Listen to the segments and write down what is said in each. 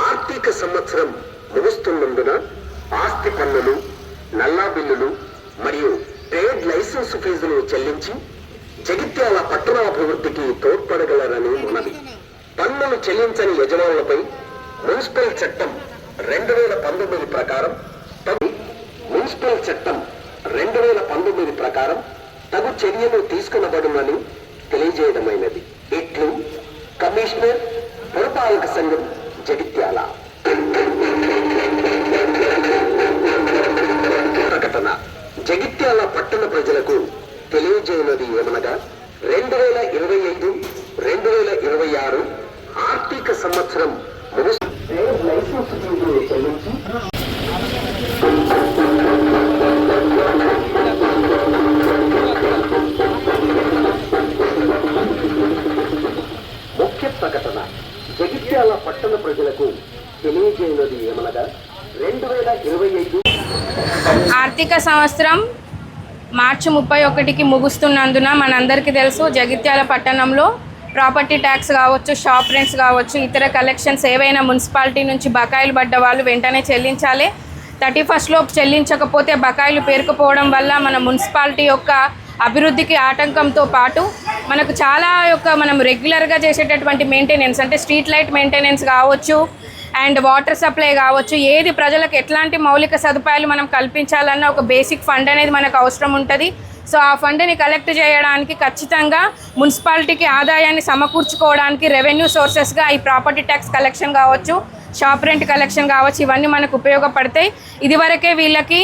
ఆర్థిక సంవత్సరం ముగుస్తున్నందున ఆస్తి పన్నులు, నల్లా బిల్లులు మరియు ట్రేడ్ లైసెన్స్ ఫీజులు చెల్లించి జగిత్యాల పట్టణాభివృద్ధికి తోడ్పడగలరని మనవి. పన్నులు చెల్లించని యజమానులపై మున్సిపల్ చట్టం 2019 ప్రకారం తగు చర్యలు తీసుకునబడునని తెలియజేయడమైనది. ఇట్లు కమిషనర్, పురపాలక సంఘం, జగిత్యాల. ప్రకటన. జగిత్యాల పట్టణ ప్రజలకు తెలియజేయనది ఏమనగా 2025-2026 ఆర్థిక సంవత్సరం లైసెన్స్ ఫీజులు చెల్లించి ముఖ్య ప్రకటన. జగిత్యాల పట్టణ ప్రజలకు తెలియజేయనది ఏమనగా 2025 ఆర్థిక సంవత్సరం మార్చి 31కి ముగుస్తున్నందున మనందరికీ తెలుసు జగిత్యాల పట్టణంలో ప్రాపర్టీ ట్యాక్స్ కావచ్చు, షాప్ రెంట్స్ కావచ్చు, ఇతర కలెక్షన్స్ ఏవైనా మున్సిపాలిటీ నుంచి బకాయిలు పడ్డ వాళ్ళు వెంటనే చెల్లించాలి. 31st లోపు చెల్లించకపోతే బకాయిలు పేరుకుపోవడం వల్ల మన మున్సిపాలిటీ యొక్క అభివృద్ధికి ఆటంకంతో పాటు మనకు చాలా మనం రెగ్యులర్గా చేసేటటువంటి మెయింటెనెన్స్ అంటే స్ట్రీట్ లైట్ మెయింటెనెన్స్ కావచ్చు అండ్ వాటర్ సప్లై కావచ్చు, ఏది ప్రజలకు ఎట్లాంటి మౌలిక సదుపాయాలు మనం కల్పించాలన్న ఒక బేసిక్ ఫండ్ అనేది మనకు అవసరం ఉంటుంది. సో ఆ ఫండ్ని కలెక్ట్ చేయడానికి ఖచ్చితంగా మున్సిపాలిటీకి ఆదాయాన్ని సమకూర్చుకోవడానికి రెవెన్యూ సోర్సెస్గా ఈ ప్రాపర్టీ ట్యాక్స్ కలెక్షన్ కావచ్చు, షాప్ రెంట్ కలెక్షన్ కావచ్చు, ఇవన్నీ మనకు ఉపయోగపడతాయి. ఇదివరకే వీళ్ళకి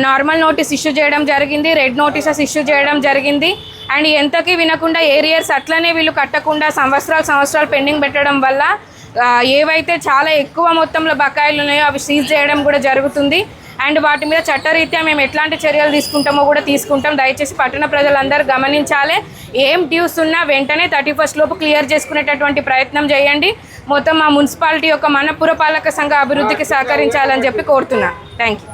నార్మల్ నోటీస్ ఇష్యూ చేయడం జరిగింది, రెడ్ నోటీసెస్ ఇష్యూ చేయడం జరిగింది. అండ్ ఎంతకీ వినకుండా ఏరియర్స్ అట్లనే వీళ్ళు కట్టకుండా సంవత్సరాలు పెండింగ్ పెట్టడం వల్ల ఏవైతే చాలా ఎక్కువ మొత్తంలో బకాయిలు ఉన్నాయో అవి సీజ్ చేయడం కూడా జరుగుతుంది. అండ్ వాటి మీద చట్టరీత్యా మేము ఎట్లాంటి చర్యలు తీసుకుంటామో కూడా తీసుకుంటాం. దయచేసి పట్టణ ప్రజలందరూ గమనించాలి. ఏం డ్యూస్ ఉన్నా వెంటనే 31st లోపు క్లియర్ చేసుకునేటటువంటి ప్రయత్నం చేయండి. మొత్తం మా మున్సిపాలిటీ యొక్క మన పురపాలక సంఘ అభివృద్ధికి సహకరించాలని చెప్పి కోరుతున్నా. Thank you.